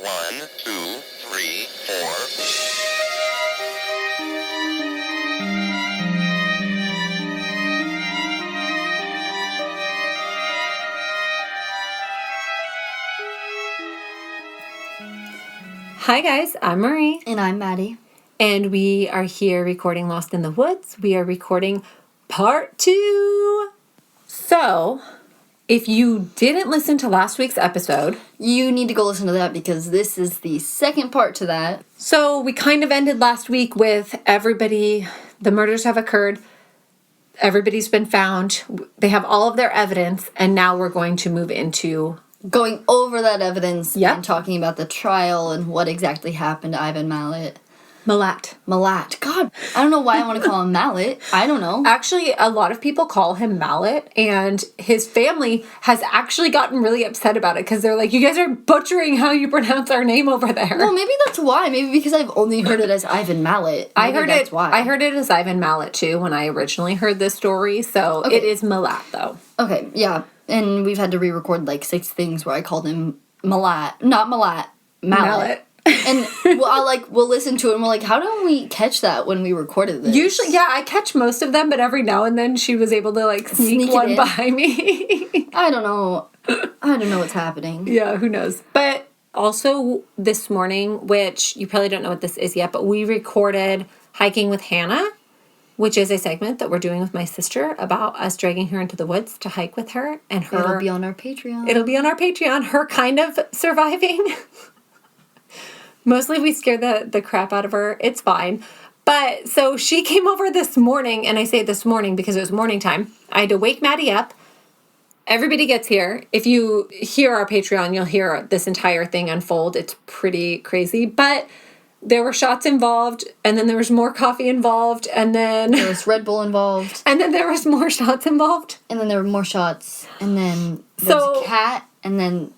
1, 2, 3, 4. Hi guys, I'm Marie. And I'm Maddie. And we are here recording Lost in the Woods. We are recording part 2. So, if you didn't listen to last week's episode, you need to go listen to that because this is the second part to that. So, we kind of ended last week with everybody, the murders have occurred, everybody's been found, they have all of their evidence, and now we're going to move into going over that evidence Yep. and talking about the trial and what exactly happened to Ivan Mallet. Malat. God, I don't know why I want to call him Mallet. I don't know. Actually, a lot of people call him Mallet, and his family has actually gotten really upset about it because they're like, you guys are butchering how you pronounce our name over there. Well, maybe that's why. Maybe because I've only heard it as Ivan Mallet. I heard it as Ivan Mallet too when I originally heard this story, so Okay. It is Malat though. Okay, yeah. And we've had to re-record like 6 things where I called him Mallet. Not Mallet. Mallet. And we'll listen to it and we're like, how don't we catch that when we recorded this? Usually, yeah, I catch most of them, but every now and then she was able to like sneak one by me. I don't know. I don't know what's happening. Yeah, who knows? But also this morning, which you probably don't know what this is yet, but we recorded Hiking with Hannah, which is a segment that we're doing with my sister about us dragging her into the woods to hike with her and her. It'll be on our Patreon. Her kind of surviving. Mostly we scared the crap out of her. It's fine. But so she came over this morning, and I say this morning because it was morning time. I had to wake Maddie up. Everybody gets here. If you hear our Patreon, you'll hear this entire thing unfold. It's pretty crazy. But there were shots involved, and then there was more coffee involved, and then there was Red Bull involved. And then there was more shots involved. And then there were more shots, and then there was a cat, and then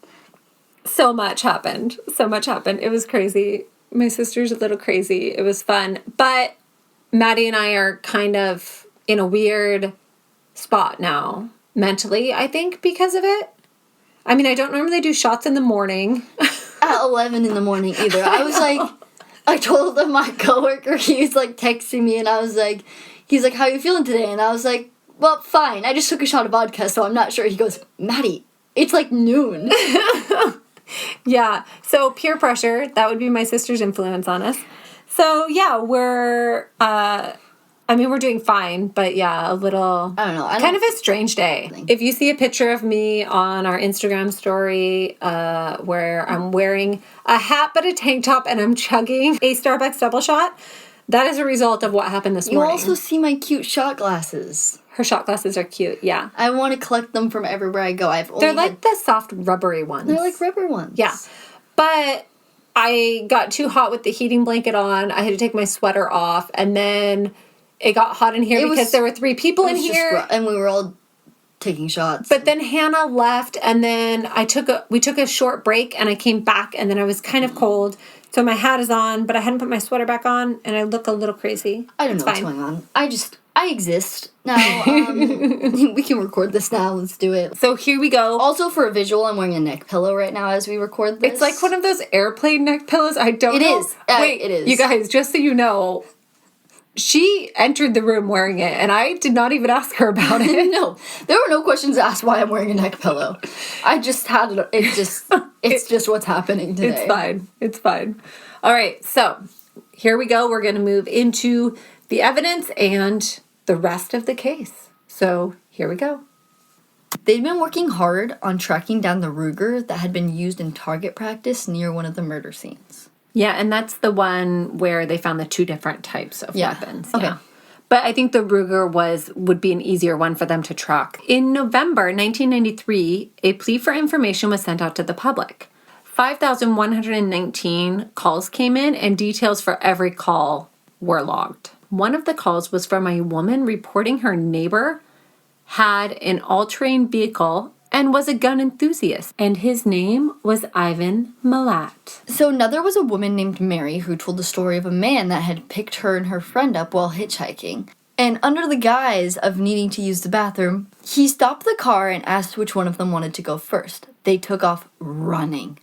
so much happened. It was crazy. My sister's a little crazy. It was fun. But Maddie and I are kind of in a weird spot now, mentally, I think, because of it. I mean, I don't normally do shots in the morning. At 11 in the morning either. I was like, I told him, my coworker, he was like texting me, and I was like, he's like, how are you feeling today? And I was like, well, fine. I just took a shot of vodka, so I'm not sure. He goes, Maddie, it's like noon. Yeah, so peer pressure, that would be my sister's influence on us. So, yeah, we're doing fine, but yeah, a little... I don't know. Kind of a strange day. If you see a picture of me on our Instagram story where I'm wearing a hat but a tank top and I'm chugging a Starbucks double shot, that is a result of what happened this morning. You also see my cute shot glasses. Her shot glasses are cute, yeah. I want to collect them from everywhere I go. They're like the soft, rubbery ones. They're like rubber ones. Yeah. But I got too hot with the heating blanket on. I had to take my sweater off. And then it got hot in here because there were 3 people in here. And we were all taking shots. But then Hannah left. And then we took a short break. And I came back. And then I was kind of cold. So my hat is on. But I hadn't put my sweater back on. And I look a little crazy. I don't know what's going on. I exist now. We can record this now. Let's do it. So here we go. Also, for a visual, I'm wearing a neck pillow right now as we record this. It's like one of those airplane neck pillows. I don't know. It is. Wait, it is. You guys, just so you know, she entered the room wearing it, and I did not even ask her about it. No, there were no questions asked why I'm wearing a neck pillow. I just had it. It's just what's happening today. It's fine. All right, so here we go. We're going to move into the evidence and the rest of the case. So here we go. They'd been working hard on tracking down the Ruger that had been used in target practice near one of the murder scenes. Yeah, and that's the one where they found the 2 different types of weapons. Okay. Yeah. But I think the Ruger would be an easier one for them to track. In November 1993, a plea for information was sent out to the public. 5,119 calls came in, and details for every call were logged. One of the calls was from a woman reporting her neighbor had an all-terrain vehicle and was a gun enthusiast, and his name was Ivan Mallet. So another was a woman named Mary who told the story of a man that had picked her and her friend up while hitchhiking. And under the guise of needing to use the bathroom, he stopped the car and asked which one of them wanted to go first. They took off running.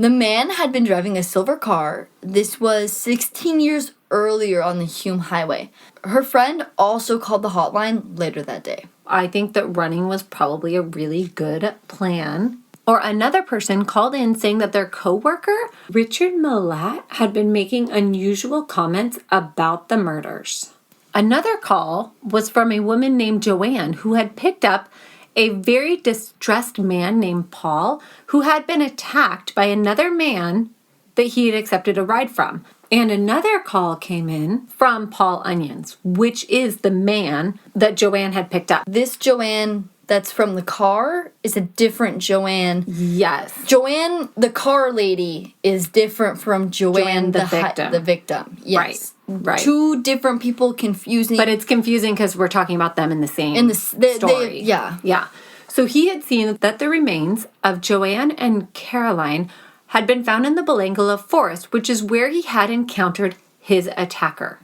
The man had been driving a silver car. This was 16 years earlier on the Hume Highway. Her friend also called the hotline later that day. I think that running was probably a really good plan. Or another person called in saying that their coworker, Richard Millat, had been making unusual comments about the murders. Another call was from a woman named Joanne who had picked up a very distressed man named Paul who had been attacked by another man that he had accepted a ride from. And another call came in from Paul Onions, which is the man that Joanne had picked up. This Joanne that's from the car is a different Joanne. Yes. Joanne, the car lady, is different from Joanne the victim. The victim. Yes. Right. Two different people, confusing. But it's confusing because we're talking about them in the same story. Yeah. So he had seen that the remains of Joanne and Caroline had been found in the Belanglo Forest, which is where he had encountered his attacker.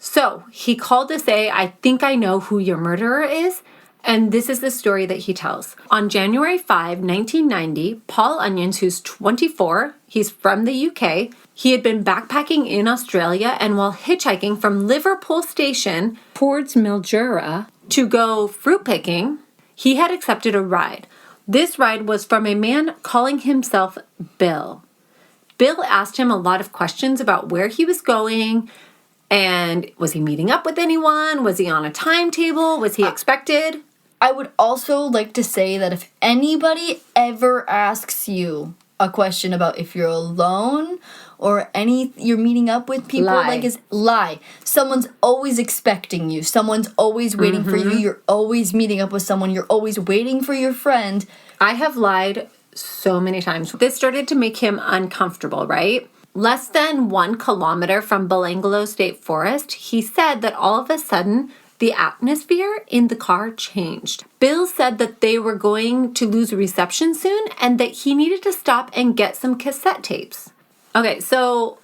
So he called to say, I think I know who your murderer is. And this is the story that he tells. On January 5, 1990, Paul Onions, who's 24, he's from the UK, he had been backpacking in Australia, and while hitchhiking from Liverpool Station towards Mildura to go fruit picking, he had accepted a ride. This ride was from a man calling himself Bill. Bill asked him a lot of questions about where he was going, and was he meeting up with anyone? Was he on a timetable? Was he expected? I would also like to say that if anybody ever asks you a question about if you're alone or you're meeting up with people, lie. Someone's always expecting you. Someone's always waiting for you. You're always meeting up with someone. You're always waiting for your friend. I have lied so many times. This started to make him uncomfortable, right? Less than 1 kilometer from Belanglo State Forest, he said that all of a sudden, the atmosphere in the car changed. Bill said that they were going to lose reception soon and that he needed to stop and get some cassette tapes. Okay, so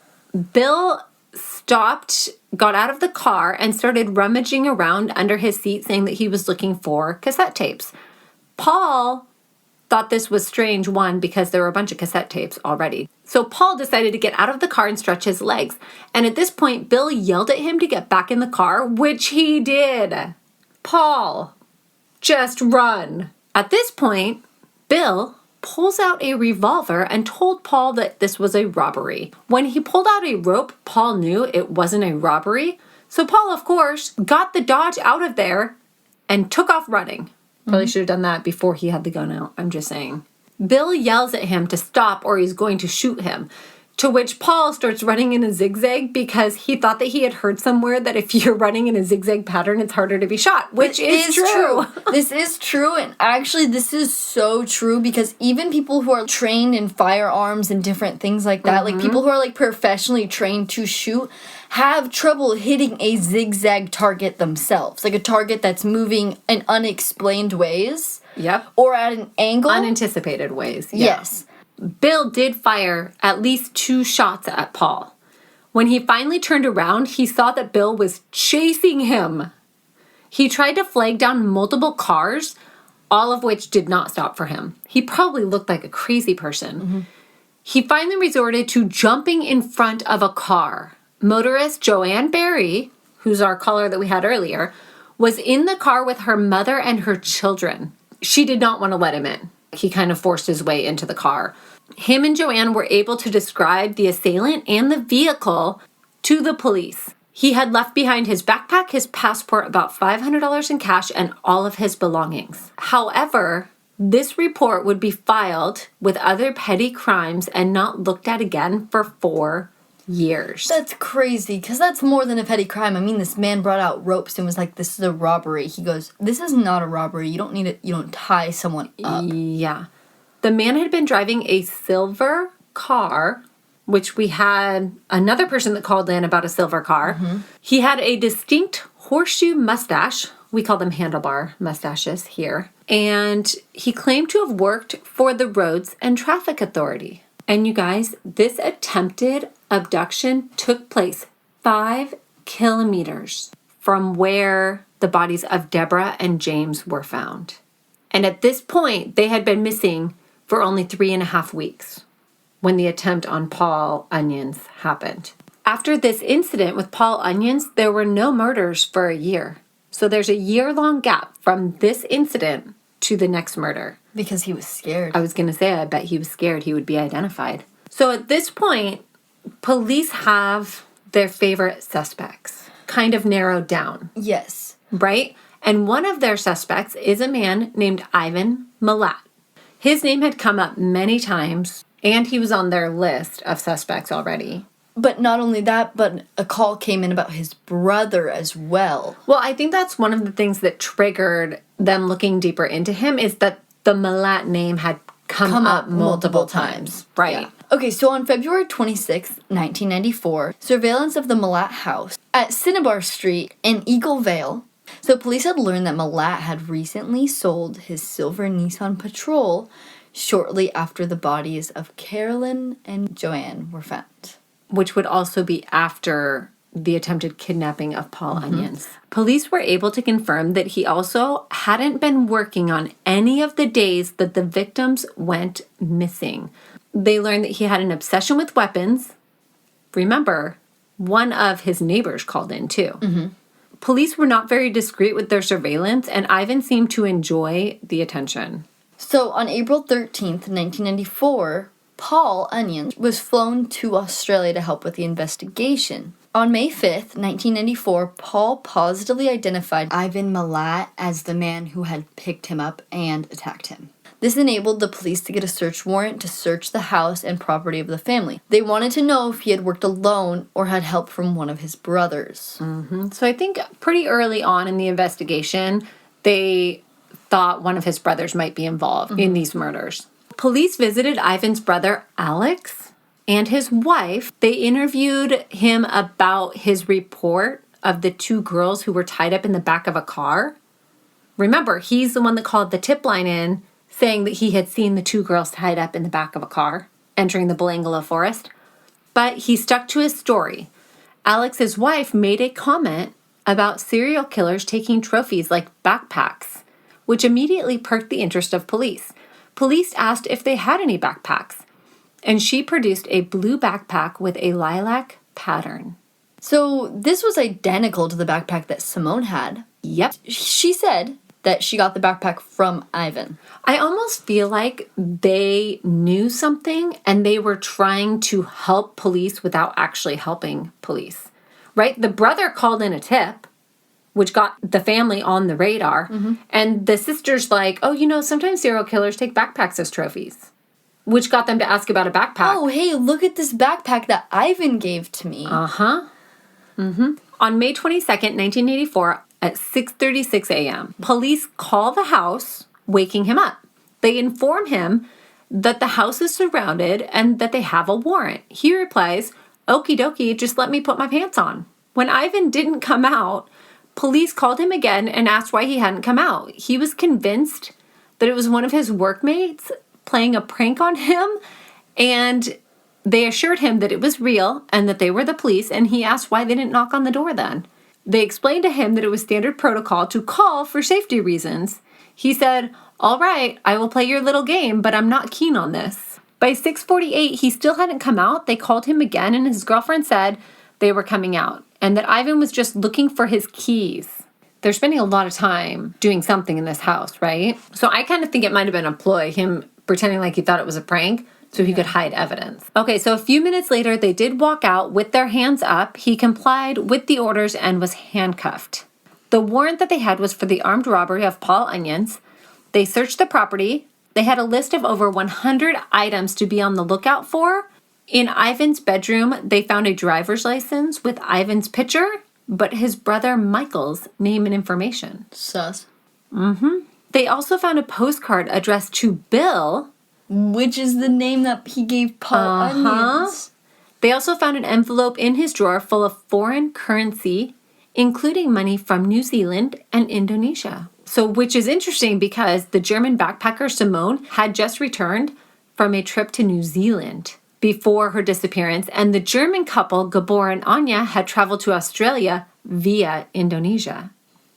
Bill stopped, got out of the car, and started rummaging around under his seat saying that he was looking for cassette tapes. Paul thought this was strange, one, because there were a bunch of cassette tapes already. So Paul decided to get out of the car and stretch his legs. And at this point, Bill yelled at him to get back in the car, which he did. Paul, just run. At this point, Bill pulls out a revolver and told Paul that this was a robbery. When he pulled out a rope, Paul knew it wasn't a robbery. So Paul, of course, got the Dodge out of there and took off running. Probably should have done that before he had the gun out. I'm just saying. Bill yells at him to stop or he's going to shoot him. To which Paul starts running in a zigzag because he thought that he had heard somewhere that if you're running in a zigzag pattern, it's harder to be shot, which is true. This is true, and actually this is so true because even people who are trained in firearms and different things like that, like people who are like professionally trained to shoot, have trouble hitting a zigzag target themselves, like a target that's moving in unexplained ways. Yep. Or at an angle. Unanticipated ways. Yeah. Yes. Bill did fire at least 2 shots at Paul. When he finally turned around, he saw that Bill was chasing him. He tried to flag down multiple cars, all of which did not stop for him. He probably looked like a crazy person. He finally resorted to jumping in front of a car. Motorist Joanne Barry, who's our caller that we had earlier, was in the car with her mother and her children. She did not want to let him in. He kind of forced his way into the car. Him and Joanne were able to describe the assailant and the vehicle to the police. He had left behind his backpack, his passport, about $500 in cash, and all of his belongings. However, this report would be filed with other petty crimes and not looked at again for 4 years. That's crazy, because that's more than a petty crime. I mean, this man brought out ropes and was like, this is a robbery. He goes, this is not a robbery. You don't need it. You don't tie someone up. Yeah. The man had been driving a silver car, which we had another person that called in about a silver car. He had a distinct horseshoe mustache. We call them handlebar mustaches here. And he claimed to have worked for the Roads and Traffic Authority. And you guys, this attempted abduction took place 5 kilometers from where the bodies of Deborah and James were found. And at this point, they had been missing for only 3.5 weeks. when the attempt on Paul Onions happened. After this incident with Paul Onions, there were no murders for a year. So there's a year-long gap from this incident to the next murder. Because he was scared. I was going to say, I bet he was scared he would be identified. So at this point, police have their favorite suspects kind of narrowed down. Yes. Right? And one of their suspects is a man named Ivan Milat. His name had come up many times, and he was on their list of suspects already. But not only that, but a call came in about his brother as well. Well, I think that's one of the things that triggered them looking deeper into him is that the Milat name had come up multiple times. Right. Yeah. Okay, so on February 26, 1994, surveillance of the Milat house at Cinnabar Street in Eagle Vale. So police had learned that Milat had recently sold his silver Nissan Patrol shortly after the bodies of Carolyn and Joanne were found. Which would also be after the attempted kidnapping of Paul Onions. Police were able to confirm that he also hadn't been working on any of the days that the victims went missing. They learned that he had an obsession with weapons. Remember, one of his neighbors called in too. Mm-hmm. Police were not very discreet with their surveillance, and Ivan seemed to enjoy the attention. So on April 13th, 1994, Paul Onions was flown to Australia to help with the investigation. On May 5th, 1994, Paul positively identified Ivan Milat as the man who had picked him up and attacked him. This enabled the police to get a search warrant to search the house and property of the family. They wanted to know if he had worked alone or had help from one of his brothers. Mm-hmm. So I think pretty early on in the investigation, they thought one of his brothers might be involved in these murders. Police visited Ivan's brother, Alex, and his wife. They interviewed him about his report of the two girls who were tied up in the back of a car. Remember, he's the one that called the tip line in, saying that he had seen the two girls tied up in the back of a car entering the Belanglo Forest. But he stuck to his story. Alex's wife made a comment about serial killers taking trophies like backpacks, which immediately perked the interest of police. Police asked if they had any backpacks, and she produced a blue backpack with a lilac pattern. So this was identical to the backpack that Simone had. Yep. She said that she got the backpack from Ivan. I almost feel like they knew something and they were trying to help police without actually helping police, right? The brother called in a tip, which got the family on the radar. And the sister's like, oh, you know, sometimes serial killers take backpacks as trophies, which got them to ask about a backpack. Oh, hey, look at this backpack that Ivan gave to me. On May 22nd, 1984, at 6:36 a.m., police call the house, waking him up. They inform him that the house is surrounded and that they have a warrant. He replies, okie dokie, just let me put my pants on. When Ivan didn't come out, police called him again and asked why he hadn't come out. He was convinced that it was one of his workmates playing a prank on him, and they assured him that it was real and that they were the police, and he asked why they didn't knock on the door then. They explained to him that it was standard protocol to call for safety reasons. He said, all right, I will play your little game, but I'm not keen on this. By 6:48, he still hadn't come out. They called him again, and his girlfriend said they were coming out and that Ivan was just looking for his keys. They're spending a lot of time doing something in this house, right? So I kind of think it might have been a ploy, him pretending like he thought it was a prank so he could hide evidence. Okay, so a few minutes later, they did walk out with their hands up. He complied with the orders and was handcuffed. The warrant that they had was for the armed robbery of Paul Onions. They searched the property. They had a list of over 100 items to be on the lookout for. In Ivan's bedroom, they found a driver's license with Ivan's picture, but his brother Michael's name and information. Sus. They also found a postcard addressed to Bill, Which is the name that he gave Paul Onions. They also found an envelope in his drawer full of foreign currency, including money from New Zealand and Indonesia. So, which is interesting because the German backpacker Simone had just returned from a trip to New Zealand before her disappearance, and the German couple, Gabor and Anya, had traveled to Australia via Indonesia.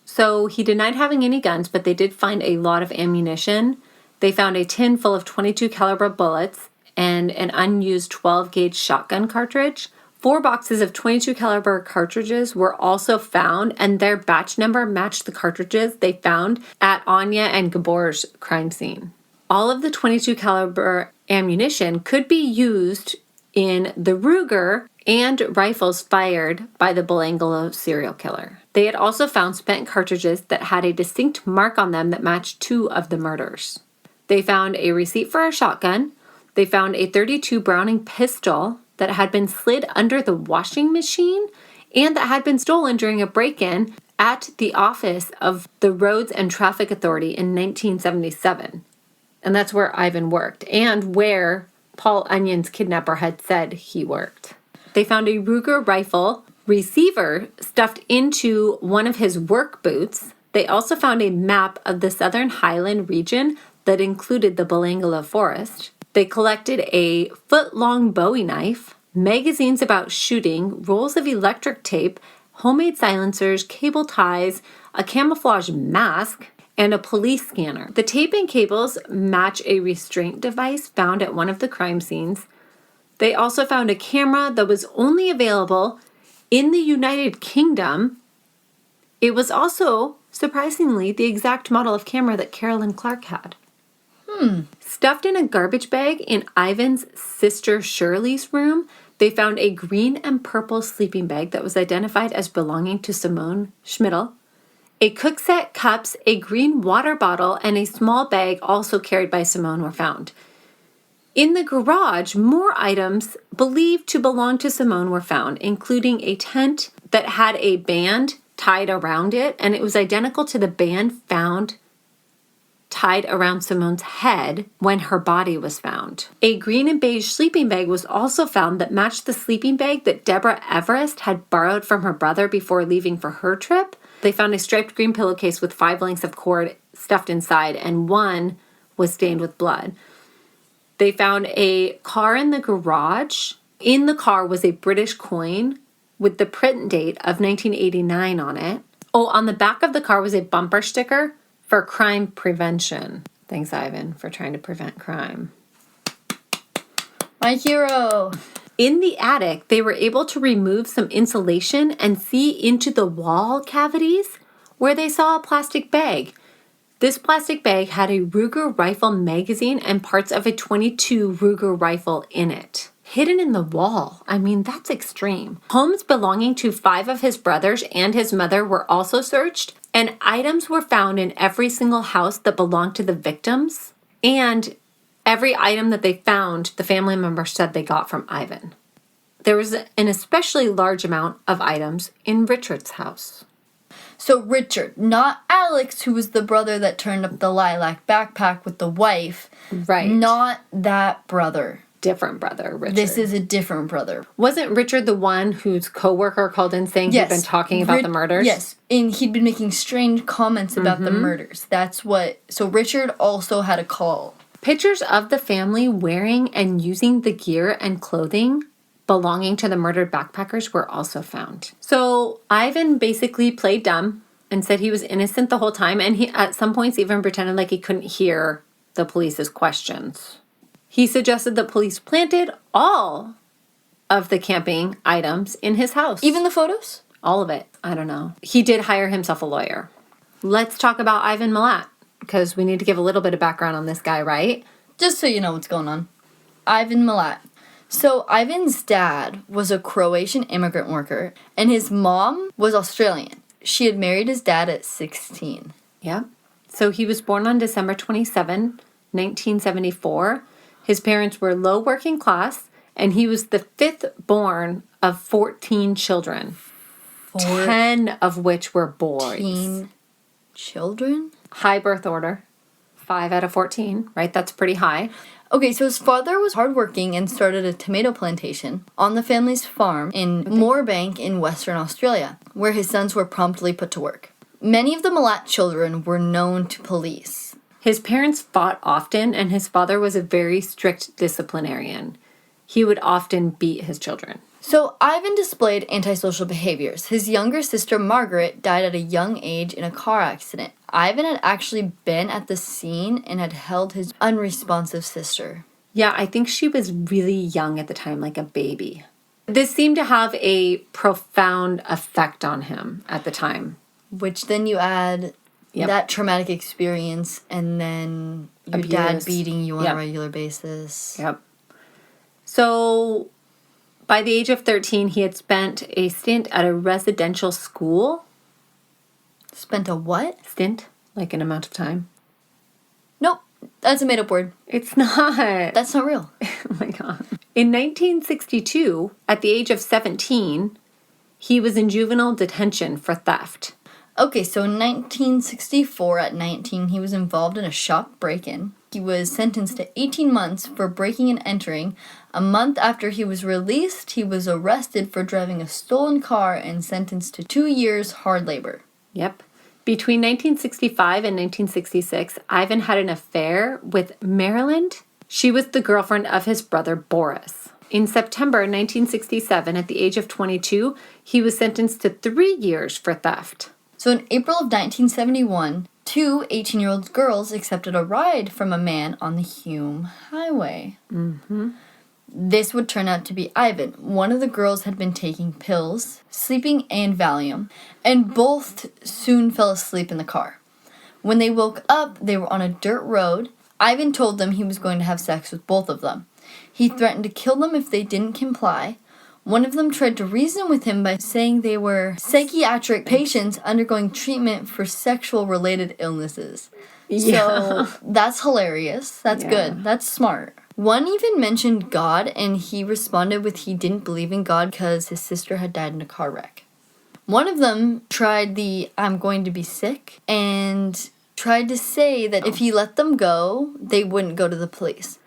So he denied having any guns, but they did find a lot of ammunition. They found a tin full of .22 caliber bullets and an unused 12-gauge shotgun cartridge. 4 boxes of .22 caliber cartridges were also found, and their batch number matched the cartridges they found at Anya and Gabor's crime scene. All of the .22 caliber ammunition could be used in the Ruger and rifles fired by the Belanglo serial killer. They had also found spent cartridges that had a distinct mark on them that matched 2 of the murders. They found a receipt for a shotgun. They found a .32 Browning pistol that had been slid under the washing machine and that had been stolen during a break-in at the office of the Roads and Traffic Authority in 1977. And that's where Ivan worked and where Paul Onion's kidnapper had said he worked. They found a Ruger rifle receiver stuffed into one of his work boots. They also found a map of the Southern Highland region that included the Belanglo Forest. They collected a foot-long Bowie knife, magazines about shooting, rolls of electric tape, homemade silencers, cable ties, a camouflage mask, and a police scanner. The tape and cables match a restraint device found at one of the crime scenes. They also found a camera that was only available in the United Kingdom. It was also, surprisingly, the exact model of camera that Carolyn Clark had. Stuffed in a garbage bag in Ivan's sister Shirley's room, they found a green and purple sleeping bag that was identified as belonging to Simone Schmidl. A cook set, cups, a green water bottle, and a small bag also carried by Simone were found. In the garage, more items believed to belong to Simone were found, including a tent that had a band tied around it, and it was identical to the band found tied around Simone's head when her body was found. A green and beige sleeping bag was also found that matched the sleeping bag that Deborah Everest had borrowed from her brother before leaving for her trip. They found a striped green pillowcase with 5 lengths of cord stuffed inside, and one was stained with blood. They found a car in the garage. In the car was a British coin with the print date of 1989 on it. Oh, on the back of the car was a bumper sticker for crime prevention. Thanks, Ivan, for trying to prevent crime. My hero. In the attic, they were able to remove some insulation and see into the wall cavities where they saw a plastic bag. This plastic bag had a Ruger rifle magazine and parts of a .22 Ruger rifle in it. Hidden in the wall. I mean, that's extreme. Homes belonging to 5 of his brothers and his mother were also searched, and items were found in every single house that belonged to the victims. And every item that they found, the family members said they got from Ivan. There was an especially large amount of items in Richard's house. So Richard, not Alex, who was the brother that turned up the lilac backpack with the wife. Right. Not that brother. Different brother, Richard. This is a different brother. Wasn't Richard the one whose coworker called in saying he'd been talking about the murders? Yes, and he'd been making strange comments about the murders. That's what... So Richard also had a call. Pictures of the family wearing and using the gear and clothing belonging to the murdered backpackers were also found. So Ivan basically played dumb and said he was innocent the whole time, and he at some points even pretended like he couldn't hear the police's questions. He suggested that police planted all of the camping items in his house. Even the photos? All of it. I don't know. He did hire himself a lawyer. Let's talk about Ivan Milat, because we need to give a little bit of background on this guy, right? Just so you know what's going on. Ivan Milat. So Ivan's dad was a Croatian immigrant worker, and his mom was Australian. She had married his dad at 16. Yeah. So he was born on December 27, 1974. His parents were low working class, and he was the 5th born of 14 children, 10 of which were boys. 14 children? High birth order. 5 out of 14, right? That's pretty high. Okay, so his father was hardworking and started a tomato plantation on the family's farm in Moorebank in Western Australia, where his sons were promptly put to work. Many of the Milat children were known to police. His parents fought often, and his father was a very strict disciplinarian. He would often beat his children. So Ivan displayed antisocial behaviors. His younger sister, Margaret, died at a young age in a car accident. Ivan had actually been at the scene and had held his unresponsive sister. Yeah, I think she was really young at the time, like a baby. This seemed to have a profound effect on him at the time. Which then you add that traumatic experience and then your dad beating you on a regular basis. Yep. So by the age of 13, he had spent a stint at a residential school. Spent a what? Stint, like an amount of time. Nope. That's a made-up word. It's not. That's not real. Oh my God. In 1962, at the age of 17, he was in juvenile detention for theft. Okay, so in 1964, at 19, he was involved in a shop break-in. He was sentenced to 18 months for breaking and entering. A month after he was released, he was arrested for driving a stolen car and sentenced to 2 years hard labor. Yep. Between 1965 and 1966, Ivan had an affair with Maryland. She was the girlfriend of his brother Boris. In September 1967, at the age of 22, he was sentenced to 3 years for theft. So in April of 1971, two 18-year-old girls accepted a ride from a man on the Hume Highway. Mm-hmm. This would turn out to be Ivan. One of the girls had been taking pills, sleeping and Valium, and both soon fell asleep in the car. When they woke up, they were on a dirt road. Ivan told them he was going to have sex with both of them. He threatened to kill them if they didn't comply. One of them tried to reason with him by saying they were psychiatric patients undergoing treatment for sexual-related illnesses. Yeah. So that's hilarious. That's good. That's smart. One even mentioned God, and he responded with he didn't believe in God because his sister had died in a car wreck. One of them tried the I'm going to be sick and tried to say that if he let them go, they wouldn't go to the police.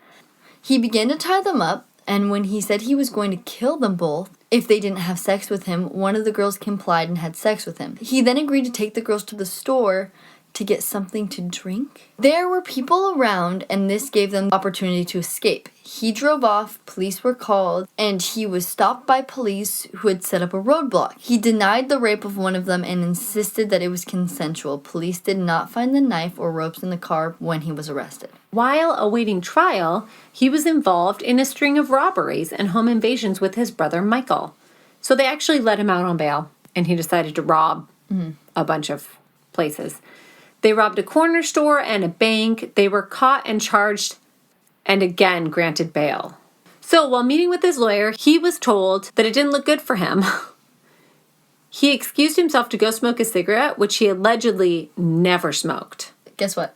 He began to tie them up, and when he said he was going to kill them both if they didn't have sex with him, one of the girls complied and had sex with him. He then agreed to take the girls to the store to get something to drink. There were people around, and this gave them the opportunity to escape. He drove off, police were called, and he was stopped by police who had set up a roadblock. He denied the rape of one of them and insisted that it was consensual. Police did not find the knife or ropes in the car when he was arrested. While awaiting trial, he was involved in a string of robberies and home invasions with his brother Michael. So they actually let him out on bail, and he decided to rob a bunch of places. They robbed a corner store and a bank. They were caught and charged and again granted bail. So while meeting with his lawyer, he was told that it didn't look good for him. He excused himself to go smoke a cigarette, which he allegedly never smoked. Guess what?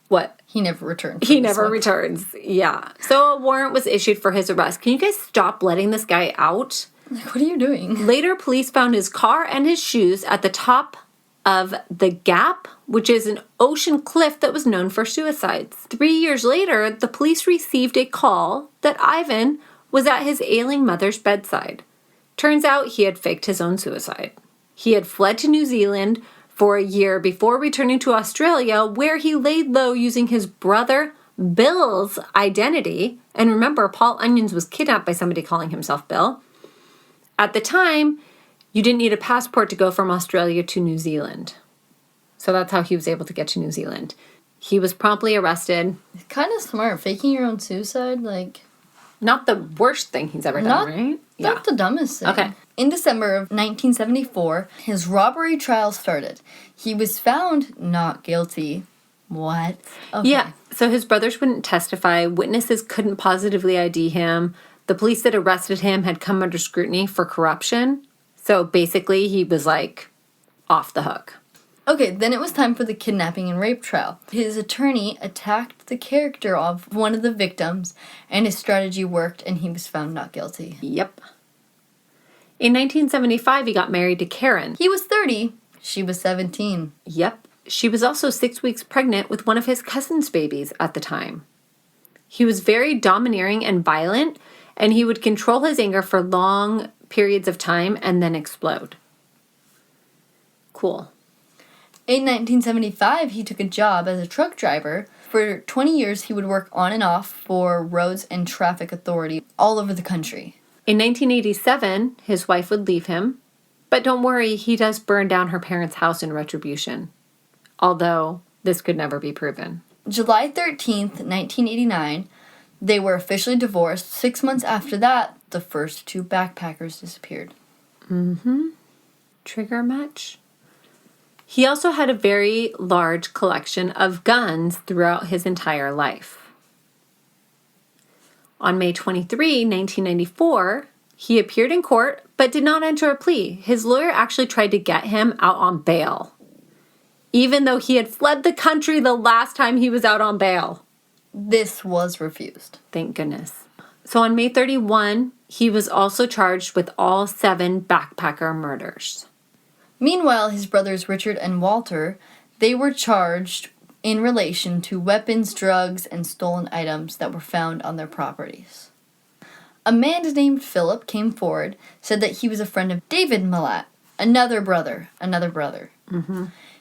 What? He never returned. He never returns. Yeah. So a warrant was issued for his arrest. Can you guys stop letting this guy out? Like, what are you doing? Later, police found his car and his shoes at the top of the Gap, which is an ocean cliff that was known for suicides. 3 years later, the police received a call that Ivan was at his ailing mother's bedside. Turns out he had faked his own suicide. He had fled to New Zealand for a year before returning to Australia, where he laid low using his brother Bill's identity. And remember, Paul Onions was kidnapped by somebody calling himself Bill. At the time, you didn't need a passport to go from Australia to New Zealand. So that's how he was able to get to New Zealand. He was promptly arrested. Kind of smart. Faking your own suicide, like... Not the worst thing he's ever done, right? Not the dumbest thing. Okay. In December of 1974, his robbery trial started. He was found not guilty. What? Okay. Yeah. So his brothers wouldn't testify. Witnesses couldn't positively ID him. The police that arrested him had come under scrutiny for corruption. So basically, he was, like, off the hook. Okay, then it was time for the kidnapping and rape trial. His attorney attacked the character of one of the victims, and his strategy worked, and he was found not guilty. Yep. In 1975, he got married to Karen. He was 30. She was 17. Yep. She was also 6 weeks pregnant with one of his cousin's babies at the time. He was very domineering and violent, and he would control his anger for long periods of time and then explode. Cool. In 1975, he took a job as a truck driver. For 20 years, he would work on and off for Roads and Traffic Authority all over the country. In 1987, his wife would leave him. But don't worry, he does burn down her parents' house in retribution. Although, this could never be proven. July 13th, 1989, They were officially divorced. 6 months after that, the first 2 backpackers disappeared. Trigger much? He also had a very large collection of guns throughout his entire life. On May 23, 1994, he appeared in court but did not enter a plea. His lawyer actually tried to get him out on bail, even though he had fled the country the last time he was out on bail. This was refused. Thank goodness. So on May 31, he was also charged with all 7 backpacker murders. Meanwhile, his brothers Richard and Walter, they were charged in relation to weapons, drugs, and stolen items that were found on their properties. A man named Philip came forward, said that he was a friend of David Malat, another brother.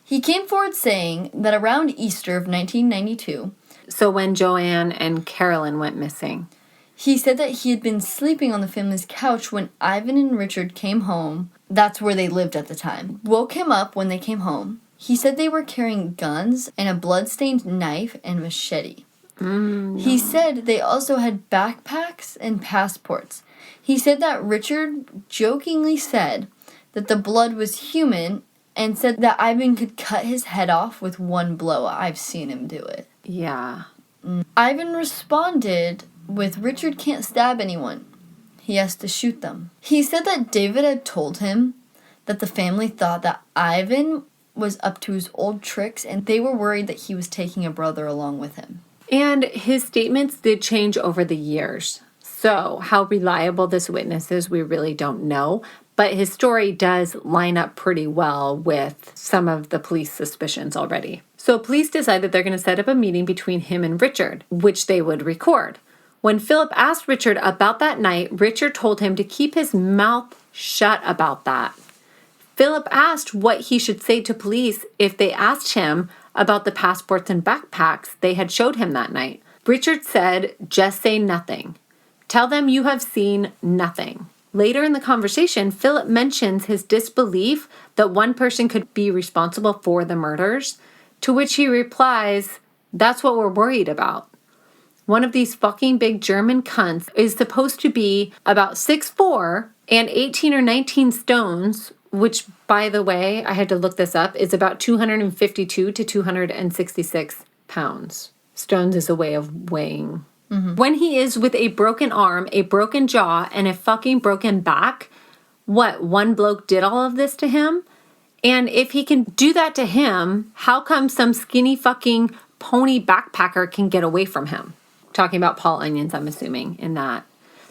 He came forward saying that around Easter of 1992, so when Joanne and Carolyn went missing, he said that he had been sleeping on the family's couch when Ivan and Richard came home. That's where they lived at the time. Woke him up when they came home. He said they were carrying guns and a blood-stained knife and machete. He said they also had backpacks and passports. He said that Richard jokingly said that the blood was human and said that Ivan could cut his head off with one blow. I've seen him do it. Yeah. Ivan responded with, Richard can't stab anyone. He has to shoot them. He said that David had told him that the family thought that Ivan was up to his old tricks and they were worried that he was taking a brother along with him. And his statements did change over the years. So how reliable this witness is, we really don't know. But his story does line up pretty well with some of the police suspicions already. So police decided they're going to set up a meeting between him and Richard, which they would record. When Philip asked Richard about that night, Richard told him to keep his mouth shut about that. Philip asked what he should say to police if they asked him about the passports and backpacks they had showed him that night. Richard said, just say nothing. Tell them you have seen nothing. Later in the conversation, Philip mentions his disbelief that one person could be responsible for the murders, to which he replies, that's what we're worried about. One of these fucking big German cunts is supposed to be about 6'4" and 18 or 19 stones, which, by the way, I had to look this up, is about 252 to 266 pounds. Stones is a way of weighing. When he is with a broken arm, a broken jaw, and a fucking broken back, what, one bloke did all of this to him? And if he can do that to him, how come some skinny fucking pony backpacker can get away from him? Talking about Paul Onions, I'm assuming, in that.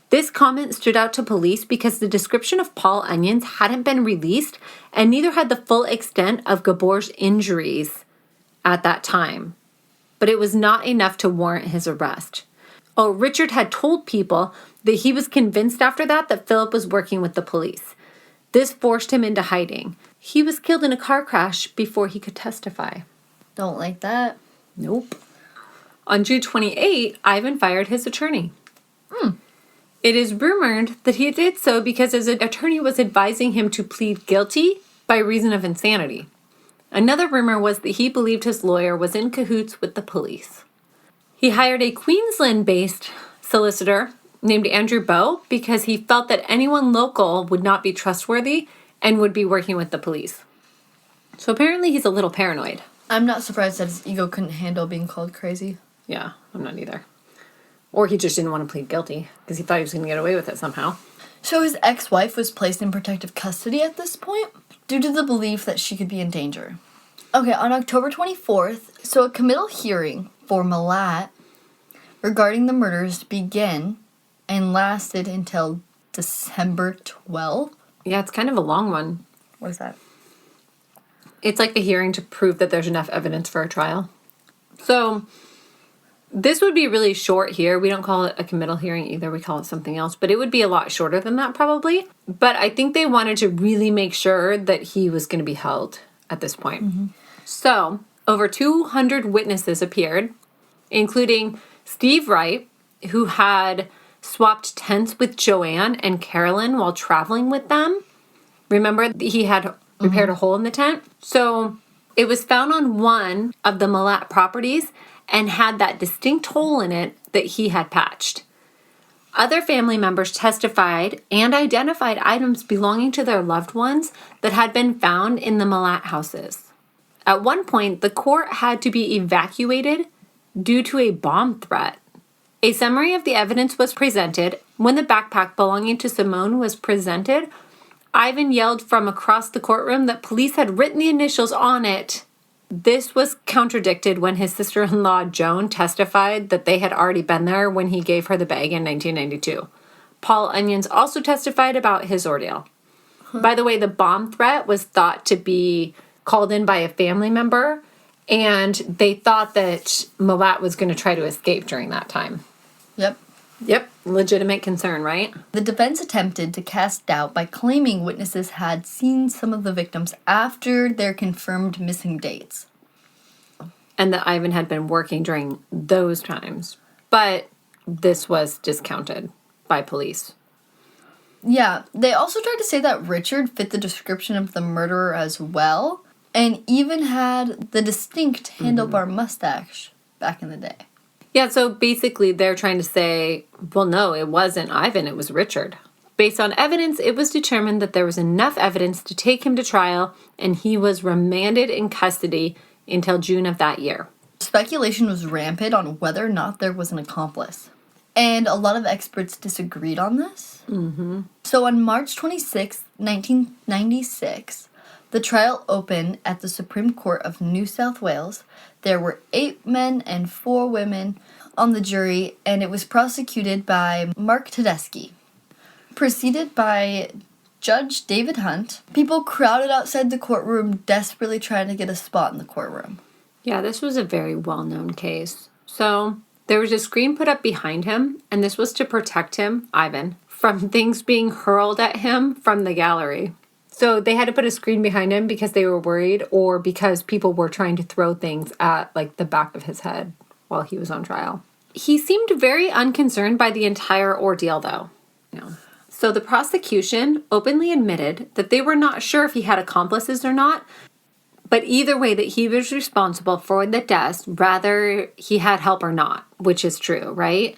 This comment stood out to police because the description of Paul Onions hadn't been released, and neither had the full extent of Gabor's injuries at that time. But it was not enough to warrant his arrest. Oh, Richard had told people that he was convinced after that Philip was working with the police. This forced him into hiding. He was killed in a car crash before he could testify. Don't like that. Nope. On June 28, Ivan fired his attorney. It is rumored that he did so because his attorney was advising him to plead guilty by reason of insanity. Another rumor was that he believed his lawyer was in cahoots with the police. He hired a Queensland-based solicitor named Andrew Bowe because he felt that anyone local would not be trustworthy and would be working with the police. So apparently he's a little paranoid. I'm not surprised that his ego couldn't handle being called crazy. Yeah, I'm not either. Or he just didn't want to plead guilty because he thought he was going to get away with it somehow. So his ex-wife was placed in protective custody at this point due to the belief that she could be in danger. Okay, on October 24th, so a committal hearing for Malat regarding the murders began and lasted until December 12th. Yeah, it's kind of a long one. What is that? It's like the hearing to prove that there's enough evidence for a trial. So this would be really short here. We don't call it a committal hearing either. We call it something else. But it would be a lot shorter than that probably. But I think they wanted to really make sure that he was going to be held at this point. So over 200 witnesses appeared, including Steve Wright, who had swapped tents with Joanne and Carolyn while traveling with them. Remember, he had repaired a hole in the tent? So it was found on one of the Malat properties, and had that distinct hole in it that he had patched. Other family members testified and identified items belonging to their loved ones that had been found in the Malat houses. At one point, the court had to be evacuated due to a bomb threat. A summary of the evidence was presented. When the backpack belonging to Simone was presented, Ivan yelled from across the courtroom that police had written the initials on it. This was contradicted when his sister-in-law, Joan, testified that they had already been there when he gave her the bag in 1992. Paul Onions also testified about his ordeal. By the way, the bomb threat was thought to be called in by a family member, and they thought that Malat was going to try to escape during that time. Yep, legitimate concern, right? The defense attempted to cast doubt by claiming witnesses had seen some of the victims after their confirmed missing dates. And that Ivan had been working during those times. But this was discounted by police. Yeah, they also tried to say that Richard fit the description of the murderer as well, and even had the distinct handlebar mustache back in the day. Yeah, so basically they're trying to say, well, no, it wasn't Ivan, it was Richard. Based on evidence, it was determined that there was enough evidence to take him to trial, and he was remanded in custody until June of that year. Speculation was rampant on whether or not there was an accomplice. And a lot of experts disagreed on this. So on March 26, 1996, the trial opened at the Supreme Court of New South Wales. There were 8 men and 4 women on the jury, and it was prosecuted by Mark Tedeschi. Preceded by Judge David Hunt, people crowded outside the courtroom, desperately trying to get a spot in the courtroom. Yeah, this was a very well-known case. So there was a screen put up behind him, and this was to protect him, Ivan, from things being hurled at him from the gallery. So they had to put a screen behind him because they were worried, or because people were trying to throw things at, like, the back of his head while he was on trial. He seemed very unconcerned by the entire ordeal, though. So the prosecution openly admitted that they were not sure if he had accomplices or not, but either way that he was responsible for the deaths, rather he had help or not, which is true, right?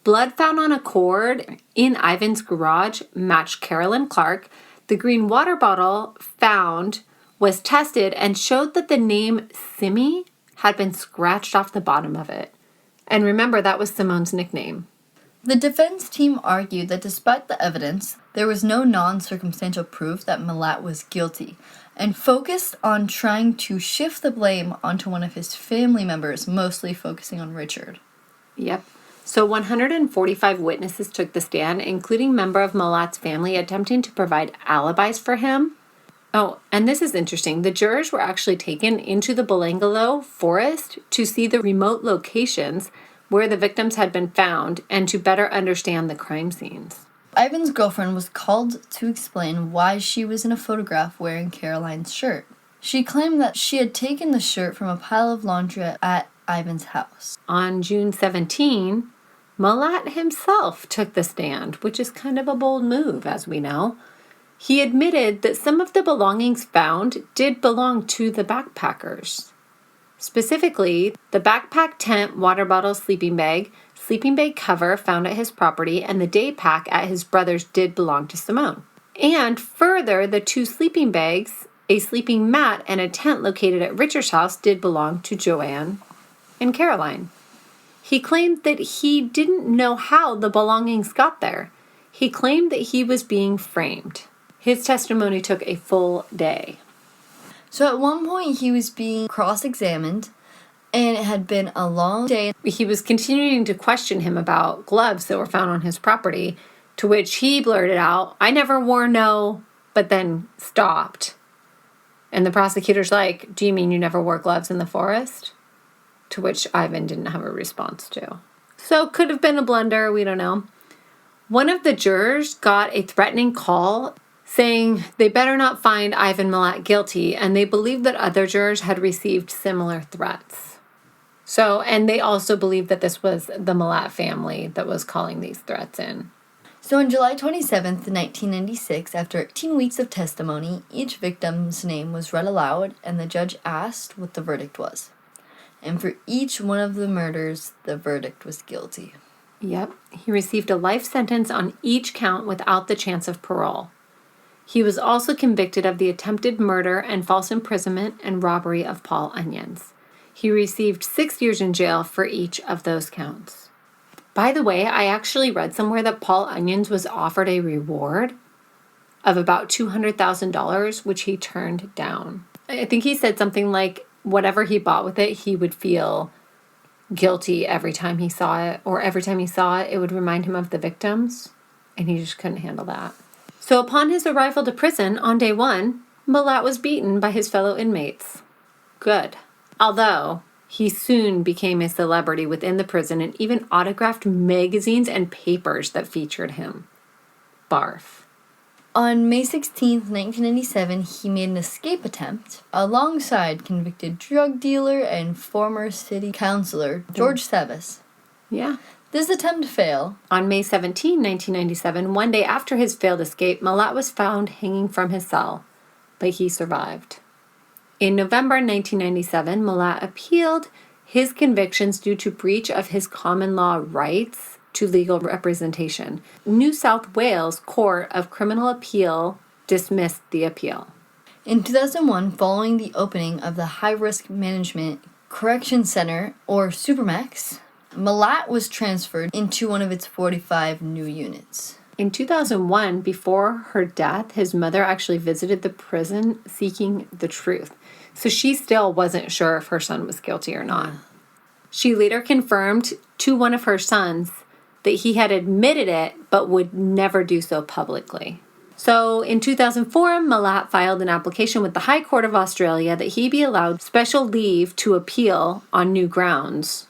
Blood found on a cord in Ivan's garage matched Carolyn Clark. The green water bottle found was tested and showed that the name Simmy had been scratched off the bottom of it. And remember, that was Simone's nickname. The defense team argued that despite the evidence, there was no non-circumstantial proof that Malat was guilty, and focused on trying to shift the blame onto one of his family members, mostly focusing on Richard. Yep. So 145 witnesses took the stand, including member of Malat's family, attempting to provide alibis for him. Oh, and this is interesting. The jurors were actually taken into the Belanglo Forest to see the remote locations where the victims had been found and to better understand the crime scenes. Ivan's girlfriend was called to explain why she was in a photograph wearing Caroline's shirt. She claimed that she had taken the shirt from a pile of laundry at Ivan's house. On June 17, Malat himself took the stand, which is kind of a bold move, as we know. He admitted that some of the belongings found did belong to the backpackers. Specifically, the backpack, tent, water bottle, sleeping bag cover found at his property, and the day pack at his brother's did belong to Simone. And further, the 2 sleeping bags, a sleeping mat, and a tent located at Richard's house did belong to Joanne and Caroline. He claimed that he didn't know how the belongings got there. He claimed that he was being framed. His testimony took a full day. So at one point he was being cross-examined, and it had been a long day. He was continuing to question him about gloves that were found on his property, to which he blurted out, "I never wore no," but then stopped. And the prosecutor's like, "Do you mean you never wore gloves in the forest?" To which Ivan didn't have a response to. So could have been a blunder, we don't know. One of the jurors got a threatening call saying they better not find Ivan Malat guilty, and they believed that other jurors had received similar threats. So, and they also believed that this was the Malat family that was calling these threats in. So on July 27th, 1996, after 18 weeks of testimony, each victim's name was read aloud, and the judge asked what the verdict was. And for each one of the murders, the verdict was guilty. Yep. He received a life sentence on each count without the chance of parole. He was also convicted of the attempted murder and false imprisonment and robbery of Paul Onions. He received 6 years in jail for each of those counts. By the way, I actually read somewhere that Paul Onions was offered a reward of about $200,000, which he turned down. I think he said something like whatever he bought with it, he would feel guilty every time he saw it, or every time he saw it, it would remind him of the victims, and he just couldn't handle that. So upon his arrival to prison on day 1, Malat was beaten by his fellow inmates. Good. Although he soon became a celebrity within the prison and even autographed magazines and papers that featured him. Barf. On May 16th, 1997, he made an escape attempt alongside convicted drug dealer and former city councilor George Savas. Yeah. This attempt failed. On May 17, 1997, one day after his failed escape, Malat was found hanging from his cell, but he survived. In November 1997, Malat appealed his convictions due to breach of his common law rights to legal representation. New South Wales Court of Criminal Appeal dismissed the appeal. In 2001, following the opening of the High Risk Management Correction Center, or Supermax, Malat was transferred into one of its 45 new units. In 2001, before her death, his mother actually visited the prison seeking the truth. So she still wasn't sure if her son was guilty or not. She later confirmed to one of her sons that he had admitted it, but would never do so publicly. So in 2004, Malat filed an application with the High Court of Australia that he be allowed special leave to appeal on new grounds.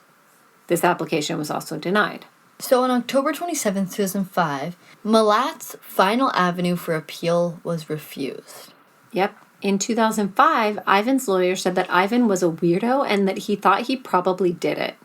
This application was also denied. So on October 27, 2005, Malat's final avenue for appeal was refused. Yep. In 2005, Ivan's lawyer said that Ivan was a weirdo and that he thought he probably did it,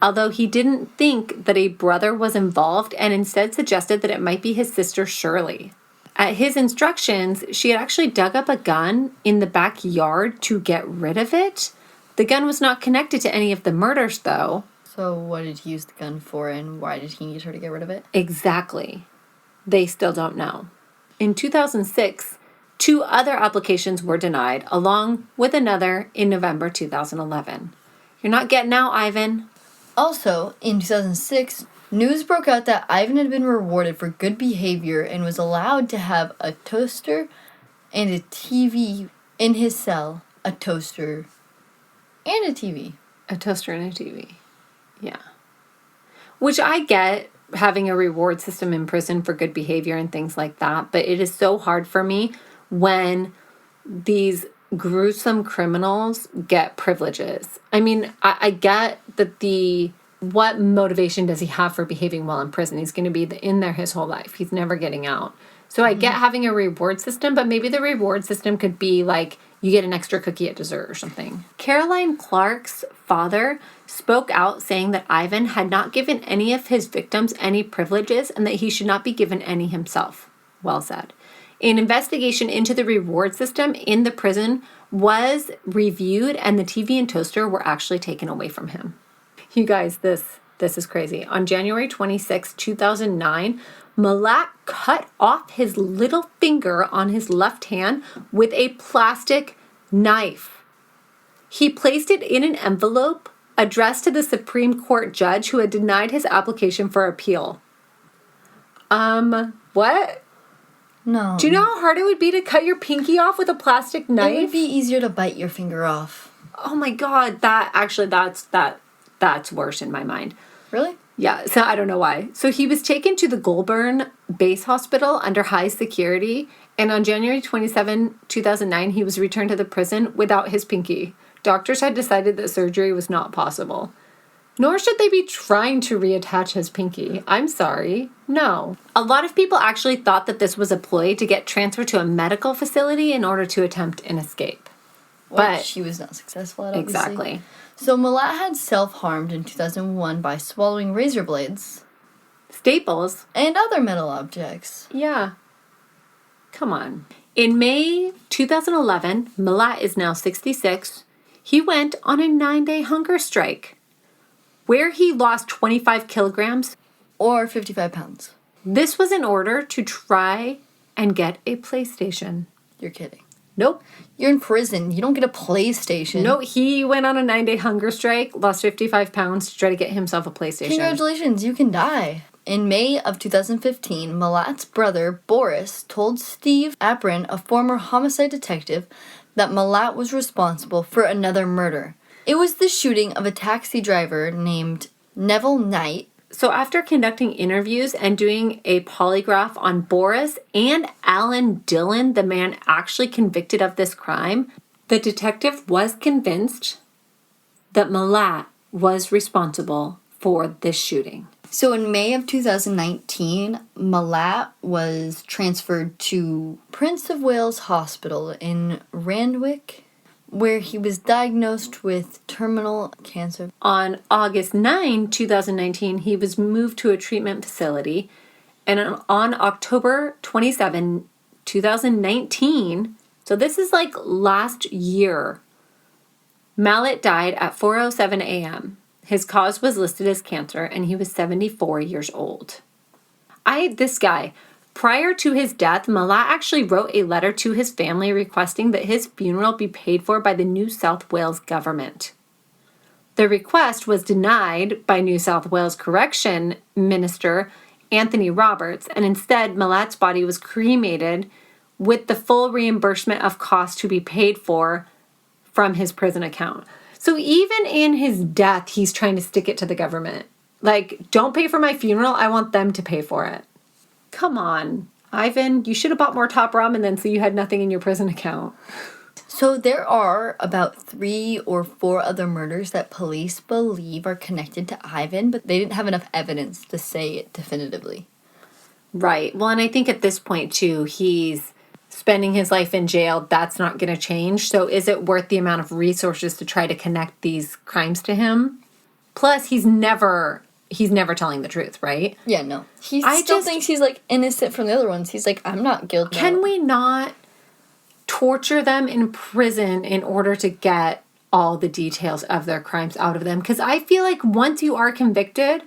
although he didn't think that a brother was involved and instead suggested that it might be his sister Shirley. At his instructions, she had actually dug up a gun in the backyard to get rid of it. The gun was not connected to any of the murders, though. So what did he use the gun for, and why did he need her to get rid of it? Exactly. They still don't know. In 2006, 2 other applications were denied, along with another in November 2011. You're not getting out, Ivan. Also, in 2006, news broke out that Ivan had been rewarded for good behavior and was allowed to have a toaster and a TV in his cell. A toaster and a TV. A toaster and a TV. Yeah. Which I get, having a reward system in prison for good behavior and things like that, but it is so hard for me when these gruesome criminals get privileges. I mean, I get that what motivation does he have for behaving well in prison? He's going to be in there his whole life. He's never getting out. So I get having a reward system, but maybe the reward system could be like you get an extra cookie at dessert or something. Caroline Clark's father spoke out saying that Ivan had not given any of his victims any privileges and that he should not be given any himself. Well said. An investigation into the reward system in the prison was reviewed, and the TV and toaster were actually taken away from him. You guys, this is crazy. On January 26, 2009, Malat cut off his little finger on his left hand with a plastic knife. He placed it in an envelope addressed to the Supreme Court judge who had denied his application for appeal. What? No. Do you know how hard it would be to cut your pinky off with a plastic knife? It would be easier to bite your finger off. Oh my God, that's worse in my mind. Really? Yeah, so I don't know why. So he was taken to the Goulburn Base Hospital under high security, and on January 27, 2009, he was returned to the prison without his pinky. Doctors had decided that surgery was not possible. Nor should they be trying to reattach his pinky. I'm sorry. No. A lot of people actually thought that this was a ploy to get transferred to a medical facility in order to attempt an escape. But she was not successful at it, obviously. Exactly. So Malat had self-harmed in 2001 by swallowing razor blades, staples, and other metal objects. Yeah. Come on. In May 2011, Malat is now 66. he went on a 9-day hunger strike where he lost 25 kilograms. Or 55 pounds. This was in order to try and get a PlayStation. You're kidding. Nope. You're in prison. You don't get a PlayStation. No, he went on a 9-day hunger strike, lost 55 pounds to try to get himself a PlayStation. Congratulations, you can die. In May of 2015, Malat's brother, Boris, told Steve Aprin, a former homicide detective, that Malat was responsible for another murder. It was the shooting of a taxi driver named Neville Knight. So after conducting interviews and doing a polygraph on Boris and Alan Dillon, the man actually convicted of this crime, the detective was convinced that Malat was responsible for this shooting. So in May of 2019, Malat was transferred to Prince of Wales Hospital in Randwick, where he was diagnosed with terminal cancer. On August 9, 2019, he was moved to a treatment facility. And on October 27, 2019, so this is like last year, Malat died at 4:07 a.m. His cause was listed as cancer, and he was 74 years old. This guy, prior to his death, Malat actually wrote a letter to his family requesting that his funeral be paid for by the New South Wales government. The request was denied by New South Wales Correction Minister Anthony Roberts, and instead Malat's body was cremated with the full reimbursement of costs to be paid for from his prison account. So even in his death, he's trying to stick it to the government. Like, don't pay for my funeral, I want them to pay for it. Come on, Ivan, you should have bought more Top Ramen then so you had nothing in your prison account. So there are about 3 or 4 other murders that police believe are connected to Ivan, but they didn't have enough evidence to say it definitively. Right. Well, and I think at this point, too, he's spending his life in jail. That's not going to change. So is it worth the amount of resources to try to connect these crimes to him? Plus, he's never telling the truth, right? Yeah, no. He still thinks he's, like, innocent from the other ones. He's like, I'm not guilty. Can we not torture them in prison in order to get all the details of their crimes out of them? Because I feel like once you are convicted,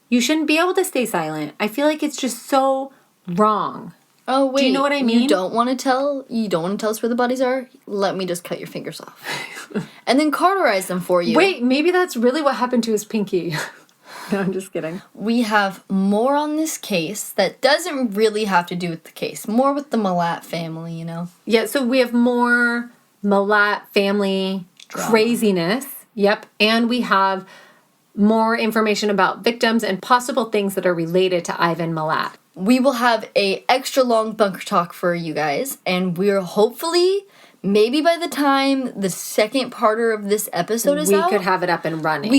you shouldn't be able to stay silent. I feel like it's just so wrong. Oh, wait. Do you know what I mean? You don't want to tell us where the bodies are? Let me just cut your fingers off. And then cauterize them for you. Wait, maybe that's really what happened to his pinky. No, I'm just kidding. We have more on this case that doesn't really have to do with the case. More with the Malat family, you know? Yeah, so we have more Malat family drama. Craziness. Yep. And we have more information about victims and possible things that are related to Ivan Malat. We will have a extra long bunker talk for you guys, and we're hopefully, maybe by the time the second parter of this episode is out, we could have it up and running.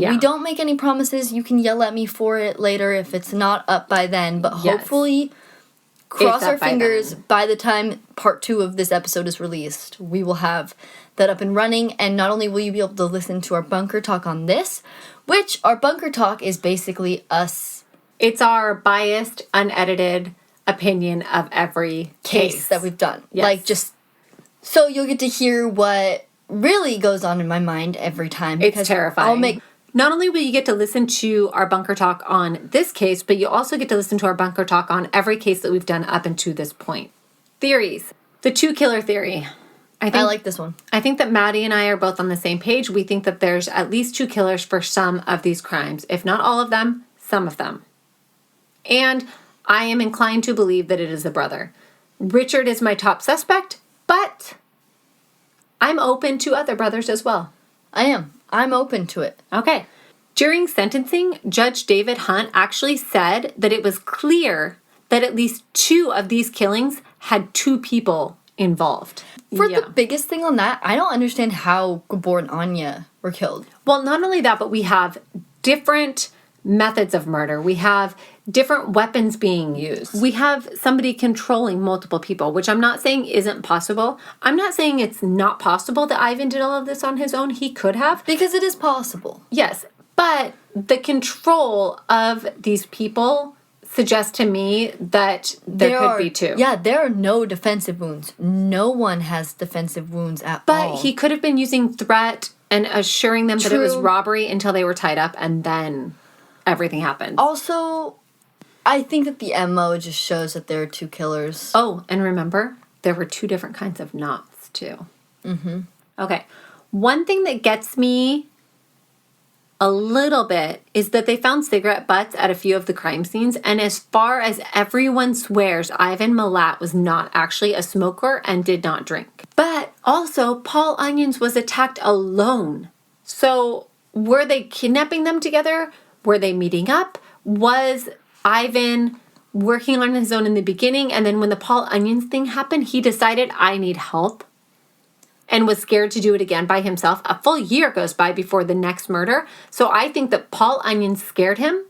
Yeah. We don't make any promises. You can yell at me for it later if it's not up by then, but hopefully, cross our fingers, by the time part 2 of this episode is released, we will have that up and running, and not only will you be able to listen to our bunker talk on this, which our bunker talk is basically us. It's our biased, unedited opinion of every case that we've done. Yes. Like, just so you'll get to hear what really goes on in my mind every time. It's terrifying. Not only will you get to listen to our bunker talk on this case, but you also get to listen to our bunker talk on every case that we've done up until this point. Theories. The 2-killer theory. I like this one. I think that Maddie and I are both on the same page. We think that there's at least 2 killers for some of these crimes. If not all of them, some of them. And I am inclined to believe that it is the brother. Richard is my top suspect, but I'm open to other brothers as well. I am. I'm open to it. Okay. During sentencing, Judge David Hunt actually said that it was clear that at least 2 of these killings had 2 people involved. For the biggest thing on that, I don't understand how Gabor and Anya were killed. Well, not only that, but we have different methods of murder. We have different weapons being used. We have somebody controlling multiple people, which I'm not saying isn't possible. I'm not saying it's not possible that Ivan did all of this on his own. He could have. Because it is possible. Yes, but the control of these people suggests to me that there could be two. Yeah, there are no defensive wounds. No one has defensive wounds at all. But he could have been using threat and assuring them that it was True. robbery until they were tied up, and then everything happened. Also, I think that the MO just shows that there are two killers. Oh, and remember, there were two different kinds of knots, too. Mm-hmm. Okay. One thing that gets me a little bit is that they found cigarette butts at a few of the crime scenes, and as far as everyone swears, Ivan Milat was not actually a smoker and did not drink. But also, Paul Onions was attacked alone. So were they kidnapping them together? Were they meeting up? Was Ivan working on his own in the beginning, and then when the Paul Onions thing happened, he decided, I need help, and was scared to do it again by himself? A full year goes by before the next murder. So I think that Paul Onions scared him,